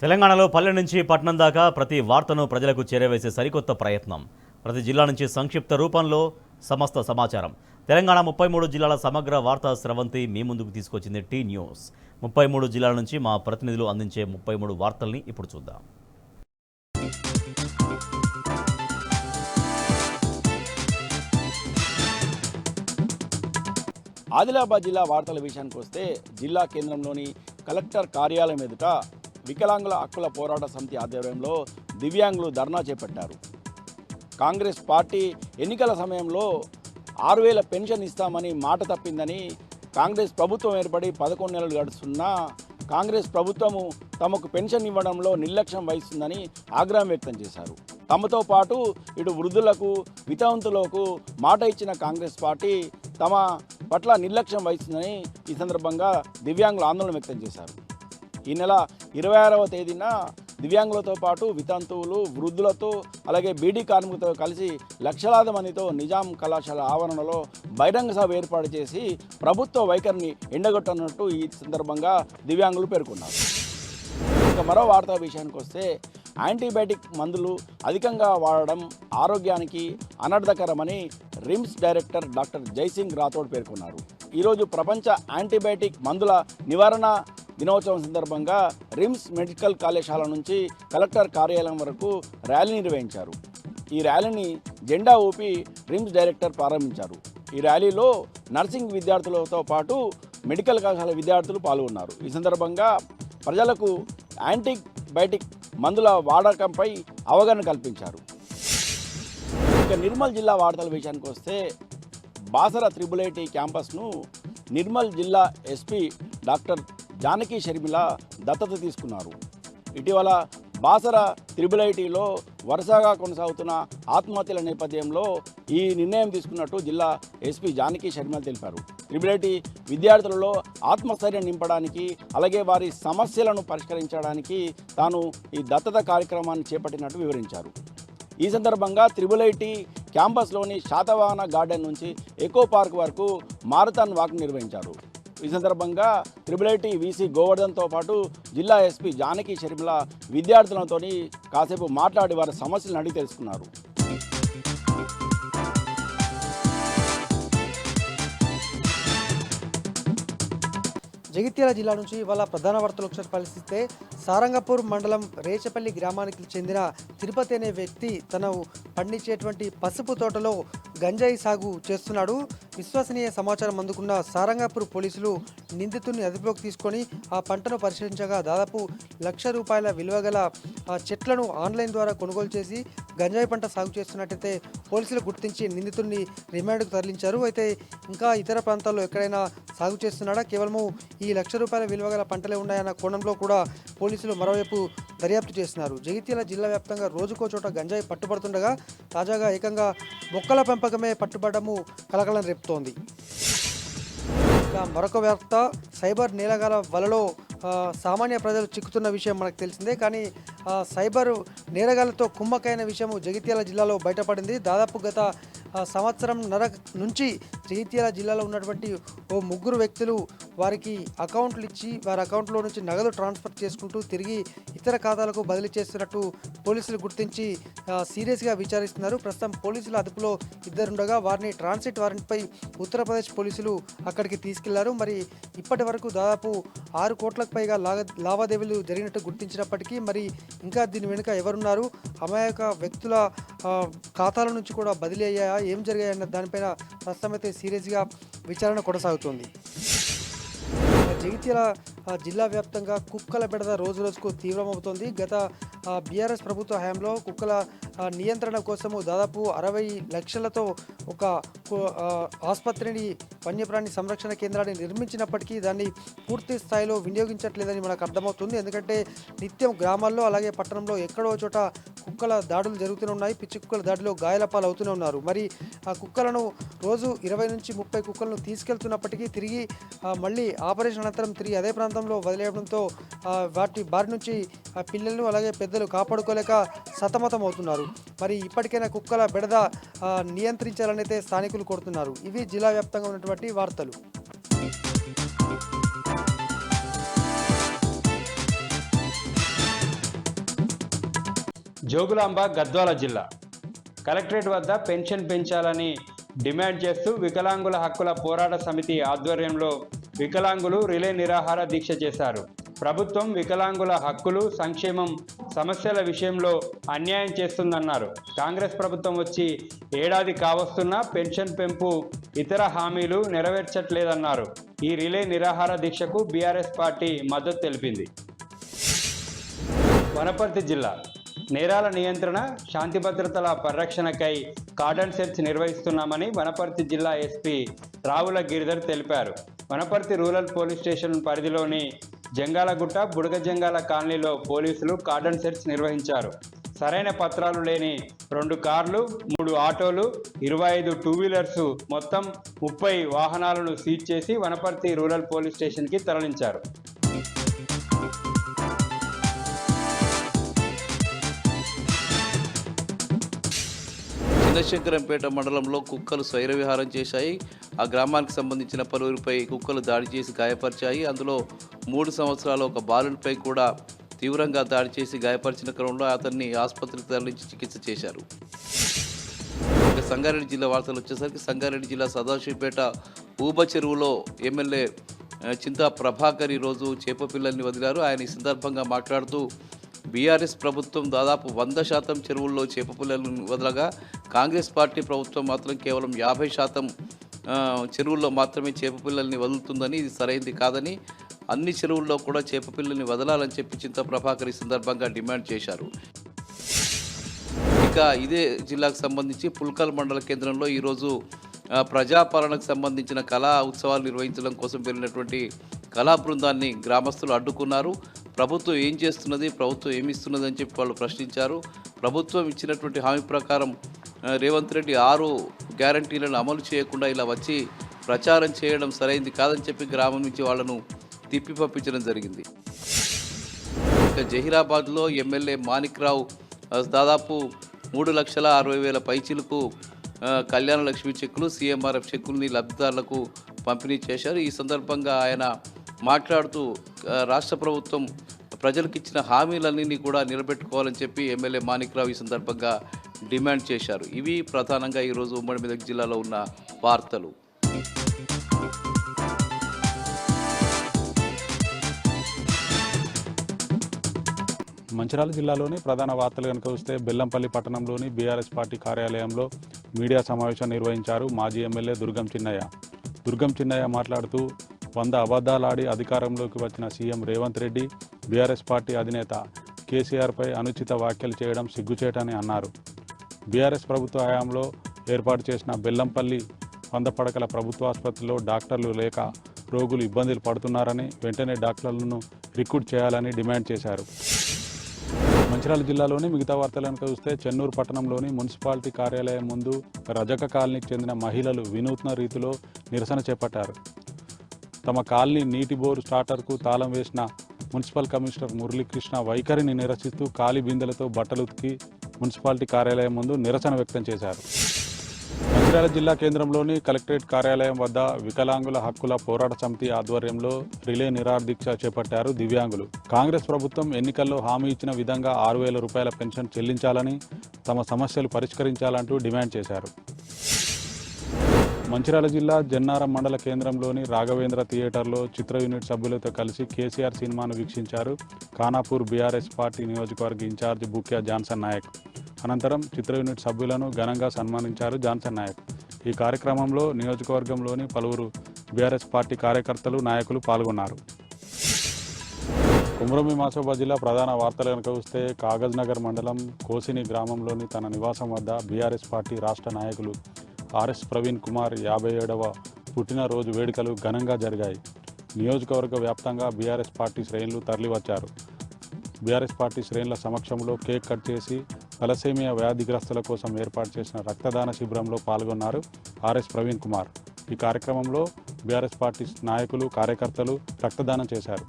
తెలంగాణలో పల్లె నుంచి పట్టణం దాకా ప్రతి వార్తను ప్రజలకు చేరవేసే సరికొత్త ప్రయత్నం. ప్రతి జిల్లా నుంచి సంక్షిప్త రూపంలో సమస్త సమాచారం. తెలంగాణ 33 జిల్లాల సమగ్ర వార్తా స్రవంతి మీ ముందుకు తీసుకొచ్చింది టీ న్యూస్. 33 జిల్లాల నుంచి మా ప్రతినిధులు అందించే 33 వార్తల్ని ఇప్పుడు చూద్దాం. ఆదిలాబాద్ జిల్లా వార్తల విషయానికి వస్తే జిల్లా కేంద్రంలోని కలెక్టర్ కార్యాలయం ఎదుట వికలాంగుల హక్కుల పోరాట సమితి ఆధ్వర్యంలో దివ్యాంగులు ధర్నా చేపట్టారు. కాంగ్రెస్ పార్టీ ఎన్నికల సమయంలో 6,000 పెన్షన్ ఇస్తామని మాట తప్పిందని, కాంగ్రెస్ ప్రభుత్వం ఏర్పడి 11 నెలలు గడుస్తున్నా కాంగ్రెస్ ప్రభుత్వము తమకు పెన్షన్ ఇవ్వడంలో నిర్లక్ష్యం వహిస్తుందని ఆగ్రహం వ్యక్తం చేశారు. తమతో పాటు ఇటు వృద్ధులకు, వితంతులకు మాట ఇచ్చిన కాంగ్రెస్ పార్టీ తమ పట్ల నిర్లక్ష్యం వహిస్తుందని ఈ సందర్భంగా దివ్యాంగులు ఆందోళన వ్యక్తం చేశారు. ఈ నెల 26వ తేదీన దివ్యాంగులతో పాటు వితంతువులు, వృద్ధులతో అలాగే బీడీ కార్మికులతో కలిసి లక్షలాది మందితో నిజాం కళాశాల ఆవరణలో బహిరంగ సభ ఏర్పాటు చేసి ప్రభుత్వ వైఖరిని ఎండగొట్టనున్నట్టు ఈ సందర్భంగా దివ్యాంగులు పేర్కొన్నారు. ఇక మరో వార్తా విషయానికి వస్తే యాంటీబయాటిక్ మందులు అధికంగా వాడడం ఆరోగ్యానికి అనర్థకరమని రిమ్స్ డైరెక్టర్ డాక్టర్ జైసింగ్ రాథోడ్ పేర్కొన్నారు. ఈరోజు ప్రపంచ యాంటీబయాటిక్ మందుల నివారణ దినోత్సవం సందర్భంగా రిమ్స్ మెడికల్ కళాశాల నుంచి కలెక్టర్ కార్యాలయం వరకు ర్యాలీ నిర్వహించారు. ఈ ర్యాలీని జెండా ఊపి రిమ్స్ డైరెక్టర్ ప్రారంభించారు. ఈ ర్యాలీలో నర్సింగ్ విద్యార్థులతో పాటు మెడికల్ కళాశాల విద్యార్థులు పాల్గొన్నారు. ఈ సందర్భంగా ప్రజలకు యాంటీబయాటిక్ మందుల వాడకంపై అవగాహన కల్పించారు. ఇక నిర్మల్ జిల్లా వార్తల విషయానికి వస్తే బాసర త్రిబుల్ ఐటీ క్యాంపస్ను నిర్మల్ జిల్లా ఎస్పీ డాక్టర్ జానకి షర్మిల దత్తత తీసుకున్నారు. ఇటీవల బాసర త్రిబుల్ ఐటీలో వరుసగా కొనసాగుతున్న ఆత్మహత్యల నేపథ్యంలో ఈ నిర్ణయం తీసుకున్నట్టు జిల్లా ఎస్పీ జానకి షర్మిల తెలిపారు. త్రిబుల్ ఐటీ విద్యార్థులలో ఆత్మస్థైర్యం నింపడానికి అలాగే వారి సమస్యలను పరిష్కరించడానికి తాను ఈ దత్తత కార్యక్రమాన్ని చేపట్టినట్టు వివరించారు. ఈ సందర్భంగా త్రిబుల్ ఐటీ క్యాంపస్లోని శాతవాహన గార్డెన్ నుంచి ఎకో పార్క్ వరకు మారథాన్ వాక్ నిర్వహించారు. ఈ సందర్భంగా త్రిబుల్ ఐటీ వీసీ గోవర్ధన్తో పాటు జిల్లా ఎస్పీ జానకి షర్మిల విద్యార్థులతో కాసేపు మాట్లాడి వారి సమస్యలను అడిగి తెలుసుకున్నారు. జగిత్యాల జిల్లా నుంచి ఇవాళ ప్రధాన వార్తలు ఒకసారి పరిశీలిస్తే సారంగపూర్ మండలం రేచపల్లి గ్రామానికి చెందిన తిరుపతి అనే వ్యక్తి తను పండించేటువంటి పసుపు తోటలో గంజాయి సాగు చేస్తున్నాడు. విశ్వసనీయ సమాచారం అందుకున్న సారంగపూర్ పోలీసులు నిందితుడిని అదుపులోకి తీసుకొని ఆ పంటను పరిశీలించగా దాదాపు ₹1,00,000 విలువ గల చెట్లను ఆన్లైన్ ద్వారా కొనుగోలు చేసి గంజాయి పంట సాగు చేస్తున్నట్టయితే పోలీసులు గుర్తించి నిందితుడిని రిమాండ్కు తరలించారు. అయితే ఇంకా ఇతర ప్రాంతాల్లో ఎక్కడైనా సాగు చేస్తున్నాడా, కేవలము ఈ ₹1,00,000 విలువ గల పంటలే ఉన్నాయన్న కోణంలో కూడా పోలీసులు మరోవైపు దర్యాప్తు చేస్తున్నారు. జగిత్యాల జిల్లా వ్యాప్తంగా రోజుకో చోట గంజాయి పట్టుబడుతుండగా తాజాగా ఏకంగా మొక్కల పెంపకమే పట్టుబడము కలకలం రేపుతోంది. మరొక వార్త, సైబర్ నేరగాల వలలో సామాన్య ప్రజలు చిక్కుతున్న విషయం మనకు తెలిసిందే. కానీ సైబర్ నేరగాలతో కుమ్మకైన విషయం జగిత్యాల జిల్లాలో బయటపడింది. దాదాపు గత సంవత్సరంన్నర నుంచి జగిత్యాల జిల్లాలో ఉన్నటువంటి ఓ 3 వ్యక్తులు వారికి అకౌంట్లు ఇచ్చి వారి అకౌంట్లో నుంచి నగదు ట్రాన్స్ఫర్ చేసుకుంటూ తిరిగి ఇతర ఖాతాలకు బదిలీ చేస్తున్నట్టు పోలీసులు గుర్తించి సీరియస్గా విచారిస్తున్నారు. ప్రస్తుతం పోలీసుల అదుపులో 2 ఉండగా వారిని ట్రాన్సిట్ వారెంట్పై ఉత్తరప్రదేశ్ పోలీసులు అక్కడికి తీసుకెళ్లారు. మరి ఇప్పటి వరకు దాదాపు 6 కోట్లకు పైగా లావాదేవీలు జరిగినట్టు గుర్తించినప్పటికీ మరి ఇంకా దీని వెనుక ఎవరున్నారు, అమాయక వ్యక్తుల ఖాతాల నుంచి కూడా బదిలీ అయ్యాయా, ఏం జరిగాయన్న దానిపైన ప్రస్తుతం అయితే సీరియస్గా విచారణ కొనసాగుతోంది. జగిత్యాల జిల్లా వ్యాప్తంగా కుక్కల బెడద రోజు రోజుకు తీవ్రమవుతోంది. గత బీఆర్ఎస్ ప్రభుత్వ హయాంలో కుక్కల నియంత్రణ కోసము దాదాపు 60 లక్షలతో ఒక ఆసుపత్రిని, వన్యప్రాణి సంరక్షణ కేంద్రాన్ని నిర్మించినప్పటికీ దాన్ని పూర్తి స్థాయిలో వినియోగించట్లేదని మనకు అర్థమవుతుంది. ఎందుకంటే నిత్యం గ్రామాల్లో అలాగే పట్టణంలో ఎక్కడో చోట కుక్కల దాడులు జరుగుతూనే ఉన్నాయి. పిచ్చి కుక్కల దాడిలో గాయాల పాలు అవుతూనే ఉన్నారు. మరి ఆ కుక్కలను రోజు 20 నుంచి 30 కుక్కలను తీసుకెళ్తున్నప్పటికీ తిరిగి మళ్ళీ ఆపరేషన్ అనంతరం తిరిగి అదే ప్రాంతంలో వదిలేయడంతో వాటి బారి నుంచి పిల్లలను అలాగే పెద్దలు కాపాడుకోలేక సతమతం అవుతున్నారు. మరి ఇప్పటికైనా కుక్కల బెడద నియంత్రించాలని అయితే స్థానికులు కోరుతున్నారు. ఇవి జిల్లా వ్యాప్తంగా ఉన్నటువంటి వార్తలు. జోగులాంబ గద్వాల జిల్లా కలెక్టరేట్ వద్ద పెన్షన్ పెంచాలని డిమాండ్ చేస్తూ వికలాంగుల హక్కుల పోరాట సమితి ఆధ్వర్యంలో వికలాంగులు రిలే నిరాహార దీక్ష చేశారు. ప్రభుత్వం వికలాంగుల హక్కులు, సంక్షేమం, సమస్యల విషయంలో అన్యాయం చేస్తుందన్నారు. కాంగ్రెస్ ప్రభుత్వం వచ్చి ఏడాది కావస్తున్నా పెన్షన్ పెంపు, ఇతర హామీలు నెరవేర్చట్లేదన్నారు. ఈ రిలే నిరాహార దీక్షకు బీఆర్ఎస్ పార్టీ మద్దతు తెలిపింది. వనపర్తి జిల్లా నేరాల నియంత్రణ, శాంతి భద్రతల పరిరక్షణకై కార్డన్ సెర్చ్ నిర్వహిస్తున్నామని వనపర్తి జిల్లా ఎస్పీ రావుల గిరిధర్ తెలిపారు. వనపర్తి రూరల్ పోలీస్ స్టేషన్ పరిధిలోని జంగాలగుట్ట, బుడగజంగాల కాలనీలో పోలీసులు కార్డన్ సెర్చ్ నిర్వహించారు. సరైన పత్రాలు లేని 2 కార్లు, 3 ఆటోలు, 25 టూ వీలర్స్, మొత్తం 30 వాహనాలను సీజ్ చేసి వనపర్తి రూరల్ పోలీస్ స్టేషన్కి తరలించారు. చిన్నశంకరంపేట మండలంలో కుక్కలు స్వైర విహారం చేశాయి. ఆ గ్రామానికి సంబంధించిన పలువురిపై కుక్కలు దాడి చేసి గాయపరిచాయి. అందులో 3 సంవత్సరాల ఒక బాలుడిపై కూడా తీవ్రంగా దాడి చేసి గాయపరిచిన క్రమంలో అతన్ని ఆసుపత్రికి తరలించి చికిత్స చేశారు. ఇక సంగారెడ్డి జిల్లా వార్తలు వచ్చేసరికి సంగారెడ్డి జిల్లా సదాశివపేట ఊబ చెరువులో ఎమ్మెల్యే చింతా ప్రభాకర్ ఈరోజు చేప పిల్లల్ని వదిలారు. ఆయన ఈ సందర్భంగా మాట్లాడుతూ బీఆర్ఎస్ ప్రభుత్వం దాదాపు 100% చెరువుల్లో చేప పిల్లలను వదలగా కాంగ్రెస్ పార్టీ ప్రభుత్వం మాత్రం కేవలం 50% చెరువుల్లో మాత్రమే చేప పిల్లల్ని వదులుతుందని, ఇది సరైనది కాదని, అన్ని చెరువుల్లో కూడా చేప పిల్లల్ని వదలాలని చెప్పి చింతా ప్రభాకర్ ఈ సందర్భంగా డిమాండ్ చేశారు. ఇక ఇదే జిల్లాకు సంబంధించి పుల్కల్ మండల కేంద్రంలో ఈరోజు ప్రజాపాలనకు సంబంధించిన కళా ఉత్సవాలు నిర్వహించడం కోసం వెళ్ళినటువంటి కళా బృందాన్ని గ్రామస్తులు అడ్డుకున్నారు. ప్రభుత్వం ఏం చేస్తున్నది, ప్రభుత్వం ఏమిస్తున్నది అని చెప్పి వాళ్ళు ప్రశ్నించారు. ప్రభుత్వం ఇచ్చినటువంటి హామీ ప్రకారం రేవంత్ రెడ్డి 6 గ్యారంటీలను అమలు చేయకుండా ఇలా వచ్చి ప్రచారం చేయడం సరైంది కాదని చెప్పి గ్రామం నుంచి వాళ్ళను తిప్పి పంపించడం జరిగింది. ఇక జహీరాబాద్లో ఎమ్మెల్యే మాణిక్రావు దాదాపు 3,60,000 పైచీలకు కళ్యాణ లక్ష్మి చెక్కులు, సీఎంఆర్ఎఫ్ చెక్కుల్ని లబ్ధిదారులకు పంపిణీ చేశారు. ఈ సందర్భంగా ఆయన మాట్లాడుతూ రాష్ట్ర ప్రభుత్వం ప్రజలకు ఇచ్చిన హామీలన్నీ కూడా నిలబెట్టుకోవాలని చెప్పి ఎమ్మెల్యే మాణిక్రావు ఈ సందర్భంగా డిమాండ్ చేశారు. ఇవి ప్రధానంగా ఈరోజు ఉమ్మడి మెదక్ జిల్లాలో ఉన్న వార్తలు. మంచిర్యాల జిల్లాలోని ప్రధాన వార్తలు కనుక వస్తే బెల్లంపల్లి పట్టణంలోని బీఆర్ఎస్ పార్టీ కార్యాలయంలో మీడియా సమావేశం నిర్వహించారు మాజీ ఎమ్మెల్యే దుర్గం చిన్నయ్య. దుర్గం చిన్నయ్య మాట్లాడుతూ 100 అబద్ధాలాడి అధికారంలోకి వచ్చిన CM Revanth Reddy BRS party అధినేత కేసీఆర్పై అనుచిత వ్యాఖ్యలు చేయడం సిగ్గుచేటని అన్నారు. బీఆర్ఎస్ ప్రభుత్వ హయాంలో ఏర్పాటు చేసిన బెల్లంపల్లి 100 పడకల ప్రభుత్వ ఆసుపత్రిలో డాక్టర్లు లేక రోగులు ఇబ్బందులు పడుతున్నారని, వెంటనే డాక్టర్లను రిక్రూట్ చేయాలని డిమాండ్ చేశారు. మంచిర్యాల జిల్లాలోని మిగతా వార్తలను చూస్తే చెన్నూరు పట్టణంలోని మున్సిపాలిటీ కార్యాలయం ముందు రజక కాలనీకి చెందిన మహిళలు వినూత్న రీతిలో నిరసన చేపట్టారు. తమ కాలనీ నీటి బోరు స్టార్టర్కు తాళం వేసిన మున్సిపల్ కమిషనర్ మురళీకృష్ణ వైఖరిని నిరసిస్తూ ఖాళీ బిందెలతో బట్టలు ఉతికి మున్సిపాలిటీ కార్యాలయం ముందు నిరసన వ్యక్తం చేశారు. మంచిర్యాల జిల్లా కేంద్రంలోని కలెక్టరేట్ కార్యాలయం వద్ద వికలాంగుల హక్కుల పోరాట సమితి ఆధ్వర్యంలో రిలే నిరాహార దీక్ష చేపట్టారు దివ్యాంగులు. కాంగ్రెస్ ప్రభుత్వం ఎన్నికల్లో హామీ ఇచ్చిన విధంగా 6,000 రూపాయల పెన్షన్ చెల్లించాలని, తమ సమస్యలు పరిష్కరించాలంటూ డిమాండ్ చేశారు. మంచిర్యాల జిల్లా జన్నారం మండల కేంద్రంలోని రాఘవేంద్ర థియేటర్లో చిత్ర యూనిట్ సభ్యులతో కలిసి కేసీఆర్ సినిమాను వీక్షించారు ఖానాపూర్ బీఆర్ఎస్ పార్టీ నియోజకవర్గ ఇన్ఛార్జ్ బుక్యా జాన్సన్ నాయక్. అనంతరం చిత్ర యూనిట్ సభ్యులను ఘనంగా సన్మానించారు జాన్సన్ నాయక్. ఈ కార్యక్రమంలో నియోజకవర్గంలోని పలువురు బీఆర్ఎస్ పార్టీ కార్యకర్తలు, నాయకులు పాల్గొన్నారు. కుమ్రంభీం ఆసిఫాబాద్ జిల్లా ప్రధాన వార్తలు కనుక వస్తే కాగజ్ నగర్ మండలం కోసిని గ్రామంలోని తన నివాసం వద్ద బీఆర్ఎస్ పార్టీ రాష్ట్ర నాయకులు ఆర్ఎస్ ప్రవీణ్ కుమార్ 57వ పుట్టినరోజు వేడుకలు ఘనంగా జరిగాయి. నియోజకవర్గ వ్యాప్తంగా బీఆర్ఎస్ పార్టీ శ్రేణులు తరలివచ్చారు. బీఆర్ఎస్ పార్టీ శ్రేణుల సమక్షంలో కేక్ కట్ చేసి తలసేమియా వ్యాధిగ్రస్తుల కోసం ఏర్పాటు చేసిన రక్తదాన శిబిరంలో పాల్గొన్నారు ఆర్ఎస్ ప్రవీణ్ కుమార్. ఈ కార్యక్రమంలో బీఆర్ఎస్ పార్టీ నాయకులు, కార్యకర్తలు రక్తదానం చేశారు.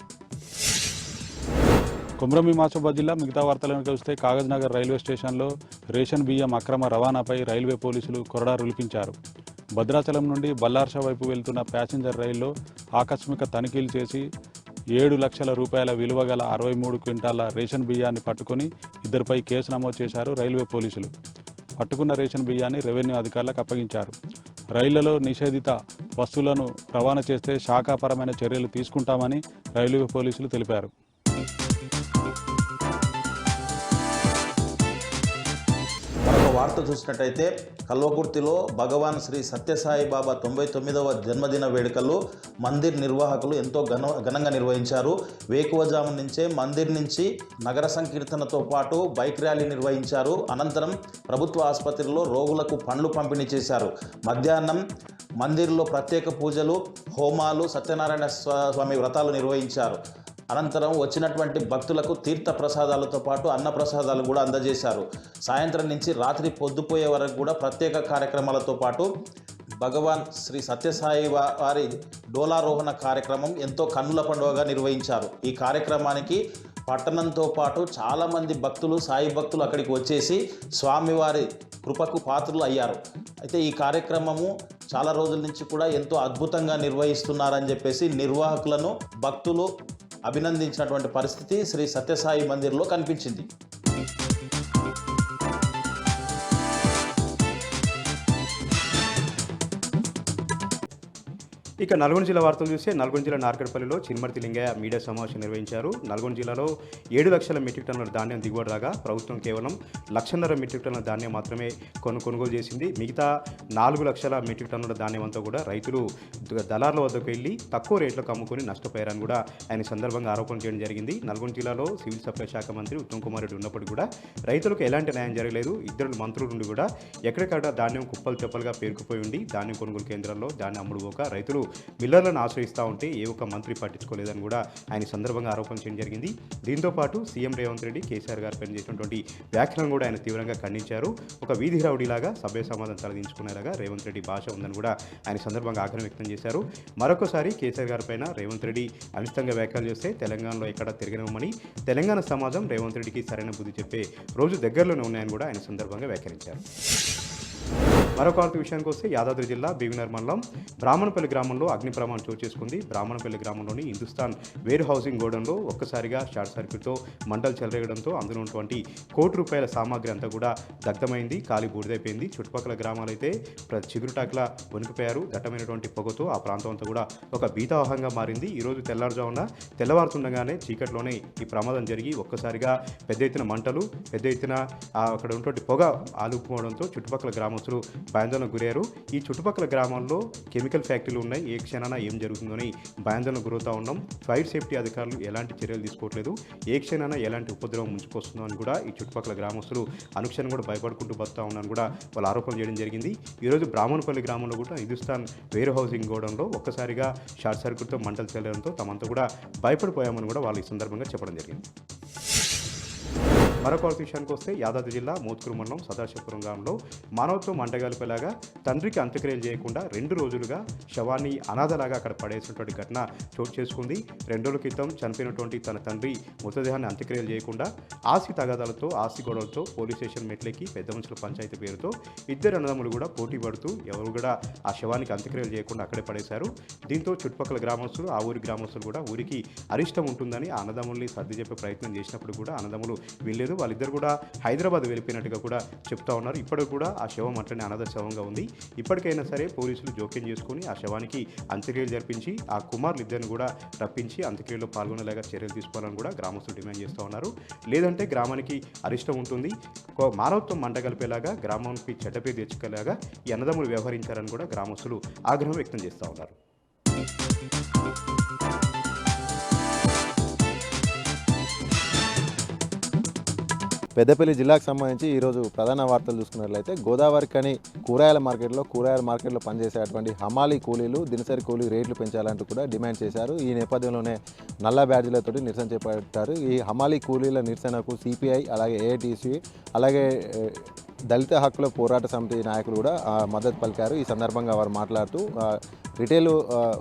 కుమ్రంభీం ఆసిఫాబాద్ జిల్లా మిగతా వార్తలను చూస్తే కాగజ్ నగర్ రైల్వే స్టేషన్లో రేషన్ బియ్యం అక్రమ రవాణాపై రైల్వే పోలీసులు కొరడా రులిపించారు. భద్రాచలం నుండి బల్లార్షా వైపు వెళ్తున్న ప్యాసింజర్ రైల్లో ఆకస్మిక తనిఖీలు చేసి 7 లక్షల రూపాయల విలువ గల 63 క్వింటాల రేషన్ బియ్యాన్ని పట్టుకొని ఇద్దరిపై కేసు నమోదు చేశారు రైల్వే పోలీసులు. పట్టుకున్న రేషన్ బియ్యాన్ని రెవెన్యూ అధికారులకు అప్పగించారు. రైళ్లలో నిషేధిత వస్తువులను రవాణా చేస్తే శాఖాపరమైన చర్యలు తీసుకుంటామని రైల్వే పోలీసులు తెలిపారు. మరొక వార్త చూసినట్టయితే కల్వకుర్తిలో భగవాన్ శ్రీ సత్యసాయి బాబా 99వ జన్మదిన వేడుకలు మందిర్ నిర్వాహకులు ఎంతో ఘనంగా నిర్వహించారు. వేకువజాము నుంచే మందిర్ నుంచి నగర సంకీర్తనతో పాటు బైక్ ర్యాలీ నిర్వహించారు. అనంతరం ప్రభుత్వ ఆసుపత్రిలో రోగులకు పండ్లు పంపిణీ చేశారు. మధ్యాహ్నం మందిర్లో ప్రత్యేక పూజలు, హోమాలు, సత్యనారాయణ స్వామి వ్రతాలు నిర్వహించారు. అనంతరం వచ్చినటువంటి భక్తులకు తీర్థ ప్రసాదాలతో పాటు అన్న ప్రసాదాలు కూడా అందజేశారు. సాయంత్రం నుంచి రాత్రి పొద్దుపోయే వరకు కూడా ప్రత్యేక కార్యక్రమాలతో పాటు భగవాన్ శ్రీ సత్యసాయి వారి డోలారోహణ కార్యక్రమం ఎంతో కన్నుల పండుగగా నిర్వహించారు. ఈ కార్యక్రమానికి పట్టణంతో పాటు చాలామంది భక్తులు, సాయి భక్తులు అక్కడికి వచ్చేసి స్వామివారి కృపకు పాత్రలు అయ్యారు. అయితే ఈ కార్యక్రమము చాలా రోజుల నుంచి కూడా ఎంతో అద్భుతంగా నిర్వహిస్తున్నారని చెప్పేసి నిర్వాహకులను భక్తులు అభినందించినటువంటి పరిస్థితి శ్రీ సత్యసాయి మందిర్లో కనిపించింది. ఇక నల్గొండ జిల్లా వార్తలు చూస్తే నల్గొండ జిల్లా నార్కట్పల్లిలో చిన్మర్తి లింగయ్య మీడియా సమావేశం నిర్వహించారు. నల్గొండ జిల్లాలో 7 లక్షల మెట్రిక్ టన్నుల ధాన్యం దిగుబడి రాగా ప్రభుత్వం కేవలం 1.5 లక్షల మెట్రిక్ టన్నుల ధాన్యం మాత్రమే కొనుగోలు చేసింది. మిగతా 4 లక్షల మెట్రిక్ టన్నుల ధాన్యం అంతా కూడా రైతులు దళార్ల వద్దకు వెళ్ళి తక్కువ రేట్లకు అమ్ముకొని నష్టపోయారని కూడా ఆయన సందర్భంగా ఆరోపణ చేయడం జరిగింది. నల్గొండ జిల్లాలో సివిల్ సప్లై శాఖ మంత్రి ఉత్తమ్ కుమార్ రెడ్డి ఉన్నప్పటికీ కూడా రైతులకు ఎలాంటి న్యాయం జరగలేదు. 2 మంత్రుల నుండి కూడా ఎక్కడికక్కడ ధాన్యం కుప్పలు తెప్పలుగా పేరుకుపోయి ఉండి ధాన్యం కొనుగోలు కేంద్రాల్లో ధాన్యం అమ్ముడుపోక రైతులు మిల్లర్లను ఆశ్రయిస్తూ ఉంటే ఏ ఒక్క మంత్రి పట్టించుకోలేదని కూడా ఆయన సందర్భంగా ఆరోపణ చేయడం జరిగింది. దీంతో పాటు సీఎం రేవంత్ రెడ్డి కేసీఆర్ గారు పనిచేసినటువంటి వ్యాఖ్యలను కూడా ఆయన తీవ్రంగా ఖండించారు. ఒక వీధి రౌడీలాగా సభ్య సమాధానం తలదించుకునేలాగా రేవంత్ రెడ్డి భాష ఉందని కూడా ఆయన సందర్భంగా ఆగ్రహం వ్యక్తం చేశారు. మరొకసారి కేసీఆర్ గారి పైన రేవంత్ రెడ్డి అనిష్టంగా వ్యాఖ్యలు చేస్తే తెలంగాణలో ఎక్కడ తిరగనివ్వమని, తెలంగాణ సమాజం రేవంత్ రెడ్డికి సరైన బుద్ధి చెప్పే రోజు దగ్గరలోనే ఉన్నాయని కూడా ఆయన సందర్భంగా వ్యాఖ్యానించారు. మరొక వార్త విషయానికి వస్తే యాదాద్రి జిల్లా బీవినర్ మండలం బ్రాహ్మణపల్లి గ్రామంలో అగ్ని ప్రమాదం చోటు చేసుకుంది. బ్రాహ్మణపల్లి గ్రామంలోని హిందుస్థాన్ వేర్ హౌసింగ్ గోడౌన్లో ఒక్కసారిగా షార్ట్ సర్క్యూట్తో మంటలు చెలరేగడంతో అందులో ఉన్నటువంటి ₹1 కోటి సామాగ్రి అంతా కూడా దగ్ధమైంది, కాలి బూడిదైపోయింది. చుట్టుపక్కల గ్రామాలైతే చిగురుటాకులా వణికిపోయారు. దట్టమైనటువంటి పొగతో ఆ ప్రాంతం అంతా కూడా ఒక భీతావహంగా మారింది. ఈరోజు తెల్లవారుతుండగానే చీకట్లోనే ఈ ప్రమాదం జరిగి ఒక్కసారిగా పెద్ద ఎత్తున మంటలు, పెద్ద ఎత్తున అక్కడ ఉన్నటువంటి పొగ ఆలుపుకోవడంతో చుట్టుపక్కల గ్రామస్తులు భయాందోళనకు గురయ్యారు. ఈ చుట్టుపక్కల గ్రామాల్లో కెమికల్ ఫ్యాక్టరీలు ఉన్నాయి. ఏ క్షణాన ఏం జరుగుతుందని భయాందోళనకు గురవుతూ ఉన్నాం. ఫైర్ సేఫ్టీ అధికారులు ఎలాంటి చర్యలు తీసుకోవట్లేదు. ఏ క్షణాన ఎలాంటి ఉపద్రవం ముంచుకొస్తుందో అని కూడా ఈ చుట్టుపక్కల గ్రామస్తులు అనుక్షణం కూడా భయపడుకుంటూ బతుతా ఉన్నారని కూడా వాళ్ళు ఆరోపణ చేయడం జరిగింది. ఈరోజు బ్రాహ్మణపల్లి గ్రామంలో కూడా హిందుస్థాన్ వేర్ హౌసింగ్ గోడౌన్లో ఒక్కసారిగా షార్ట్ సర్క్యూట్తో మంటలు చెల్లడంతో తమంతా కూడా భయపడిపోయామని కూడా వాళ్ళు ఈ సందర్భంగా చెప్పడం జరిగింది. మరొక విషయానికి వస్తే యాదాద్రి జిల్లా మోత్కూరు మండలం సదాశివపురం గ్రామంలో మానవత్వం మంటగాలిపేలాగా తండ్రికి అంత్యక్రియలు చేయకుండా 2 రోజులుగా శవాన్ని అనాథలాగా అక్కడ పడేసినటువంటి ఘటన చోటు చేసుకుంది. 2 రోజుల క్రితం చనిపోయినటువంటి తన తండ్రి మృతదేహాన్ని అంత్యక్రియలు చేయకుండా ఆస్తి తగాదాలతో, ఆస్తి గొడవలతో పోలీస్ స్టేషన్ మెట్లెక్కి పెద్ద మనుషుల పంచాయతీ పేరుతో 2 అన్నదమ్ములు కూడా పోటీ పడుతూ ఎవరు కూడా ఆ శవానికి అంత్యక్రియలు చేయకుండా అక్కడే పడేశారు. దీంతో చుట్టుపక్కల గ్రామస్తులు, ఆ ఊరి గ్రామస్తులు కూడా ఊరికి అరిష్టం ఉంటుందని ఆ అన్నదమ్ముల్ని సర్ది చెప్పే ప్రయత్నం చేసినప్పుడు కూడా అన్నదమ్ములు వీళ్ళేదో వాళ్ళిద్దరు కూడా హైదరాబాద్ వెళ్ళిపోయినట్టుగా కూడా చెప్తా ఉన్నారు. ఇప్పటికి కూడా ఆ శవం అట్లనే అనాథ శవంగా ఉంది. ఇప్పటికైనా సరే పోలీసులు జోక్యం చేసుకుని ఆ శవానికి అంత్యక్రియలు జరిపించి ఆ కుమారులు ఇద్దరిని కూడా రప్పించి అంత్యక్రియలో పాల్గొనేలాగా చర్యలు తీసుకోవాలని కూడా గ్రామస్తులు డిమాండ్ చేస్తూ ఉన్నారు. లేదంటే గ్రామానికి అరిష్టం ఉంటుంది, మానవత్వం మంటగలిపేలాగా గ్రామానికి చెడ్డపేరు తెచ్చుకునేలాగా ఈ అన్నదమ్ములు వ్యవహరించారని కూడా గ్రామస్తులు ఆగ్రహం వ్యక్తం చేస్తూ ఉన్నారు. పెద్దపల్లి జిల్లాకు సంబంధించి ఈరోజు ప్రధాన వార్తలు చూసుకున్నట్లయితే గోదావరికని కూరగాయల మార్కెట్లో పనిచేసేటువంటి హమాలీ కూలీలు దినసరి కూలీ రేట్లు పెంచాలంటూ కూడా డిమాండ్ చేశారు. ఈ నేపథ్యంలోనే నల్ల బ్యాడ్జీలతో నిరసన చేపట్టారు. ఈ హమాలీ కూలీల నిరసనకు సిపిఐ, అలాగే ఏఐటీసీ, అలాగే దళిత హక్కుల పోరాట సమితి నాయకులు కూడా మద్దతు పలికారు. ఈ సందర్భంగా వారు మాట్లాడుతూ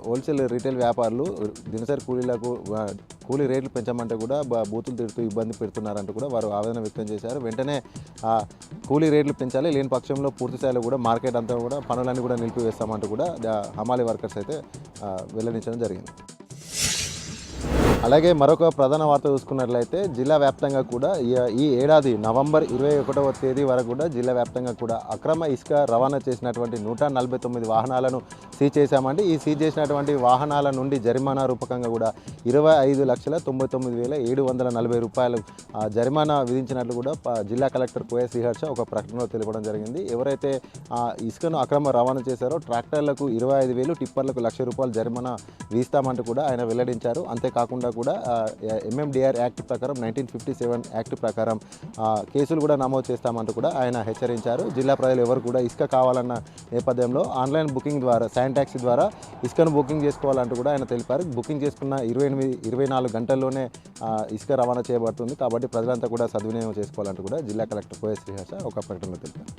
హోల్సేల్ రీటైల్ వ్యాపారులు దినసరి కూలీ రేట్లు పెంచమంటే కూడా బూతులు తిడుతూ ఇబ్బంది పెడుతున్నారంటూ కూడా వారు ఆవేదన వ్యక్తం చేశారు. వెంటనే కూలీ రేట్లు పెంచాలి, లేని పక్షంలో పూర్తి స్థాయిలో కూడా మార్కెట్ అంతా కూడా పనులన్నీ కూడా నిలిపివేస్తామంటూ కూడా హమాలీ వర్కర్స్ అయితే వెల్లడించడం జరిగింది. అలాగే మరొక ప్రధాన వార్త చూసుకున్నట్లయితే జిల్లా వ్యాప్తంగా కూడా ఈ ఏడాది నవంబర్ 21వ తేదీ వరకు కూడా జిల్లా వ్యాప్తంగా కూడా అక్రమ ఇసుక రవాణా చేసినటువంటి 149 వాహనాలను సీజ్ చేశామండి. ఈ సీజ్ చేసినటువంటి వాహనాల నుండి జరిమానా రూపకంగా కూడా 25,99,740 రూపాయలు జరిమానా విధించినట్లు కూడా జిల్లా కలెక్టర్ కోయ శ్రీహర్ష ఒక ప్రకటనలో తెలపడం జరిగింది. ఎవరైతే ఇసుకను అక్రమ రవాణా చేశారో ట్రాక్టర్లకు 25,000, టిప్పర్లకు 1,00,000 రూపాయలు జరిమానా విధిస్తామంటూ కూడా ఆయన వెల్లడించారు. అంతేకాకుండా కూడా MMDR యాక్ట్ ప్రకారం 1957 యాక్ట్ ప్రకారం కేసులు కూడా నమోదు చేస్తామంటూ కూడా ఆయన హెచ్చరించారు. జిల్లా ప్రజలు ఎవరు కూడా ఇసుక కావాలన్న నేపథ్యంలో ఆన్లైన్ బుకింగ్ ద్వారా శాన్ టాక్సీ ద్వారా ఇసుకను బుకింగ్ చేసుకోవాలంటూ కూడా ఆయన తెలిపారు. బుకింగ్ చేసుకున్న 24 గంటల్లోనే ఇసుక రవాణా చేయబడుతుంది కాబట్టి ప్రజలంతా కూడా సద్వినియోగం చేసుకోవాలంటూ కూడా జిల్లా కలెక్టర్ కోయ శ్రీహర్ష ఒక ప్రకటనలో తెలిపారు.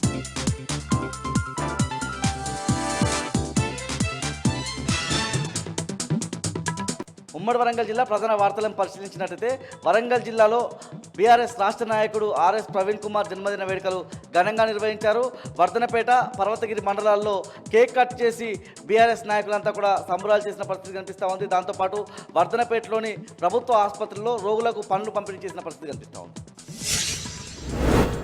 ఉమ్మడి వరంగల్ జిల్లా ప్రధాన వార్తలను పరిశీలించినట్లయితే వరంగల్ జిల్లాలో బీఆర్ఎస్ రాష్ట్ర నాయకుడు ఆర్ఎస్ ప్రవీణ్ కుమార్ జన్మదిన వేడుకలు ఘనంగా నిర్వహించారు. వర్ధనపేట, పర్వతగిరి మండలాల్లో కేక్ కట్ చేసి బీఆర్ఎస్ నాయకులంతా కూడా సంబరాలు చేసిన పరిస్థితి కనిపిస్తూ ఉంది. దాంతోపాటు వర్ధనపేటలోని ప్రభుత్వ ఆసుపత్రుల్లో రోగులకు పనులు పంపిణీ చేసిన పరిస్థితి కనిపిస్తూ ఉంది.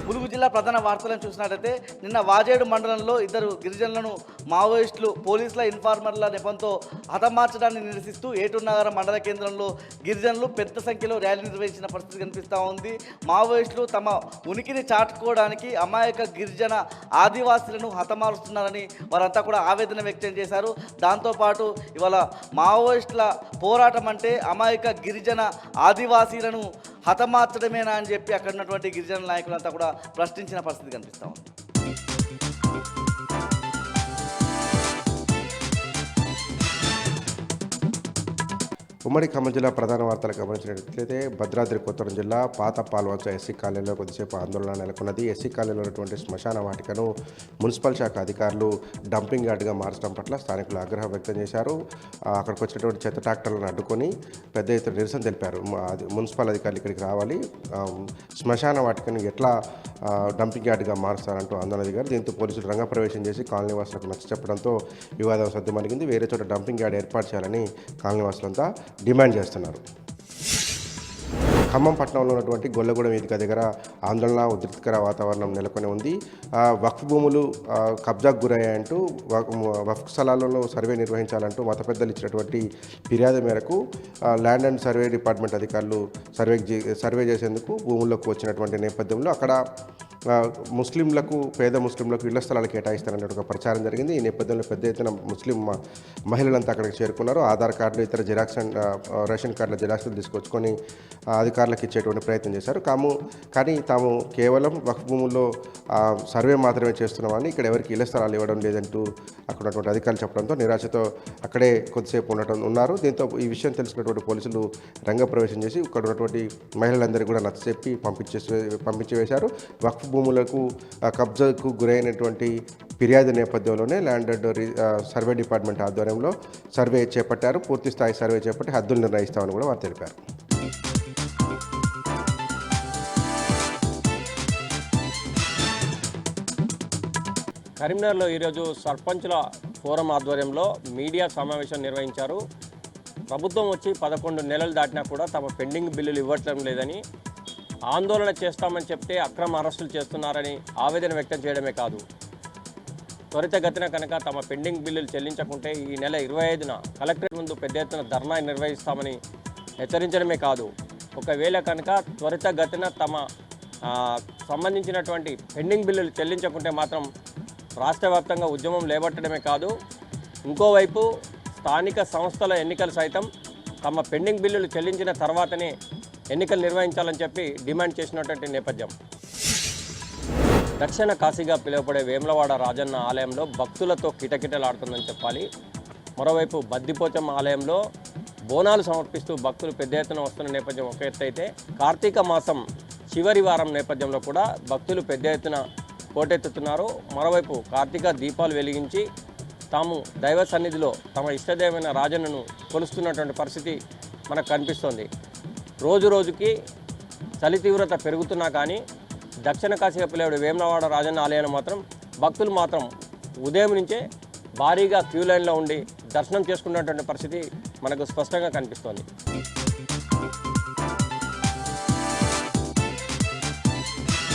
ములుగు జిల్లా ప్రధాన వార్తలను చూసినట్లయితే నిన్న వాజేడు మండలంలో 2 గిరిజనులను మావోయిస్టులు పోలీసుల ఇన్ఫార్మర్ల నెపంతో హతమార్చడాన్ని నిరసిస్తూ ఏటూరునగరం మండల కేంద్రంలో గిరిజనులు పెద్ద సంఖ్యలో ర్యాలీ నిర్వహించిన పరిస్థితి కనిపిస్తూ ఉంది. మావోయిస్టులు తమ ఉనికిని చాటుకోవడానికి అమాయక గిరిజన ఆదివాసీలను హతమారుస్తున్నారని వారంతా కూడా ఆవేదన వ్యక్తం చేశారు. దాంతోపాటు ఇవాళ మావోయిస్టుల పోరాటం అంటే అమాయక గిరిజన ఆదివాసీలను హతమార్చడమేనా అని చెప్పి అక్కడ ఉన్నటువంటి గిరిజన నాయకులంతా కూడా ప్రశ్నించిన పరిస్థితి కనిపిస్తూ ఉంది. ఉమ్మడి ఖమ్మం జిల్లా ప్రధాన వార్తలు గమనించినట్లయితే భద్రాద్రి కొత్తగూడెం జిల్లా పాత పాల్వంచ ఎస్సీ కాలనీలో కొద్దిసేపు ఆందోళన నెలకొన్నది. ఎస్సీ కాలనీలో ఉన్నటువంటి శ్మశాన వాటికను మున్సిపల్ శాఖ అధికారులు డంపింగ్ యార్డ్గా మార్చడం పట్ల స్థానికులు ఆగ్రహం వ్యక్తం చేశారు. అక్కడికి వచ్చినటువంటి చెత్త ట్రాక్టర్లను అడ్డుకొని పెద్ద ఎత్తున నిరసన తెలిపారు. మున్సిపల్ అధికారులు ఇక్కడికి రావాలి, శ్మశాన వాటికను ఎట్లా డంపింగ్ యార్డ్గా మారుస్తారంటూ ఆందోళన దిగారు. దీంతో పోలీసులు రంగప్రవేశం చేసి కాలనీవాసులకు నచ్చచెప్పడంతో వివాదం సద్దుమణిగింది. వేరే చోట డంపింగ్ యార్డ్ ఏర్పాటు చేయాలని కాలనీవాసులంతా డిమాండ్ చేస్తున్నారు. ఖమ్మం పట్టణంలో ఉన్నటువంటి గొల్లగూడెం వేదిక దగ్గర ఆందోళన, ఉద్రిక్తకర వాతావరణం నెలకొని ఉంది. వక్ఫ్ భూములు కబ్జాకు గురయ్యాయంటూ వక్ఫ్ స్థలాలలో సర్వే నిర్వహించాలంటూ మత పెద్దలు ఇచ్చినటువంటి ఫిర్యాదు మేరకు ల్యాండ్ అండ్ సర్వే డిపార్ట్మెంట్ అధికారులు సర్వే చేసేందుకు భూముల్లోకి వచ్చినటువంటి నేపథ్యంలో అక్కడ ముస్లింలకు, పేద ముస్లింలకు ఇళ్ల స్థలాలు కేటాయిస్తారనే ఒక ప్రచారం జరిగింది. ఈ నేపథ్యంలో పెద్ద ఎత్తున ముస్లిం మహిళలంతా అక్కడికి చేరుకున్నారు. ఆధార్ కార్డులు, ఇతర జిరాక్స్ అండ్ రేషన్ కార్డుల జిరాక్స్లు తీసుకొచ్చుకొని అధికారులకు ఇచ్చేటువంటి ప్రయత్నం చేశారు. కానీ తాము కేవలం వక్ఫ్ భూముల్లో సర్వే మాత్రమే చేస్తున్నామని, ఇక్కడ ఎవరికి ఇళ్ల స్థలాలు ఇవ్వడం లేదంటూ అక్కడ ఉన్నటువంటి అధికారులు చెప్పడంతో నిరాశతో అక్కడే కొద్దిసేపు ఉన్నారు. దీంతో ఈ విషయం తెలుసుకున్నటువంటి పోలీసులు రంగప్రవేశం చేసి ఇక్కడ ఉన్నటువంటి మహిళలందరికీ కూడా నచ్చచెప్పి పంపించి వేశారు. వక్ఫ్ భూములకు కబ్జాకు గురైనటువంటి ఫిర్యాదు నేపథ్యంలోనే ల్యాండ్ అండ్ సర్వే డిపార్ట్మెంట్ ఆధ్వర్యంలో సర్వే చేపట్టారు. పూర్తి స్థాయి సర్వే చేపట్టి హద్దులు నిర్ణయిస్తామని కూడా వారు తెలిపారు. కరీంనగర్లో ఈరోజు సర్పంచుల ఫోరం ఆధ్వర్యంలో మీడియా సమావేశం నిర్వహించారు. ప్రభుత్వం వచ్చి 11 నెలలు దాటినా కూడా తమ పెండింగ్ బిల్లులు ఇవ్వటం లేదని, ఆందోళన చేస్తామని చెప్తే అక్రమ అరెస్టులు చేస్తున్నారని ఆవేదన వ్యక్తం చేయడమే కాదు, త్వరితగతిన కనుక తమ పెండింగ్ బిల్లులు చెల్లించకుంటే ఈ నెల 25న కలెక్టరేట్ ముందు పెద్ద ఎత్తున ధర్నా నిర్వహిస్తామని హెచ్చరించడమే కాదు, ఒకవేళ కనుక త్వరితగతిన తమ సంబంధించినటువంటి పెండింగ్ బిల్లులు చెల్లించకుంటే మాత్రం రాష్ట్ర వ్యాప్తంగా ఉద్యమం లేబట్టడమే కాదు, ఇంకోవైపు స్థానిక సంస్థల ఎన్నికలు సైతం తమ పెండింగ్ బిల్లులు చెల్లించిన తర్వాతనే ఎన్నికలు నిర్వహించాలని చెప్పి డిమాండ్ చేసినటువంటి నేపథ్యం. దక్షిణ కాశీగా పిలువబడే వేములవాడ రాజన్న ఆలయంలో భక్తులతో కిటకిటలాడుతుందని చెప్పాలి. మరోవైపు బద్దిపోచమ్మ ఆలయంలో బోనాలు సమర్పిస్తూ భక్తులు పెద్ద ఎత్తున వస్తున్న నేపథ్యం ఒక ఎత్తు అయితే, కార్తీక మాసం చివరి వారం నేపథ్యంలో కూడా భక్తులు పెద్ద ఎత్తున పోటెత్తుతున్నారు. మరోవైపు కార్తీక దీపాలు వెలిగించి తాము దైవ సన్నిధిలో తమ ఇష్టదైవమైన రాజన్నను కొలుస్తున్నటువంటి పరిస్థితి మనకు కనిపిస్తోంది. రోజు రోజుకి చలి తీవ్రత పెరుగుతున్నా కానీ దక్షిణ కాశీగా పిలువబడే వేములవాడ రాజన్న ఆలయాన్ని మాత్రం భక్తులు మాత్రం ఉదయం నుంచే భారీగా క్యూ లైన్లో ఉండి దర్శనం చేసుకున్నటువంటి పరిస్థితి మనకు స్పష్టంగా కనిపిస్తోంది.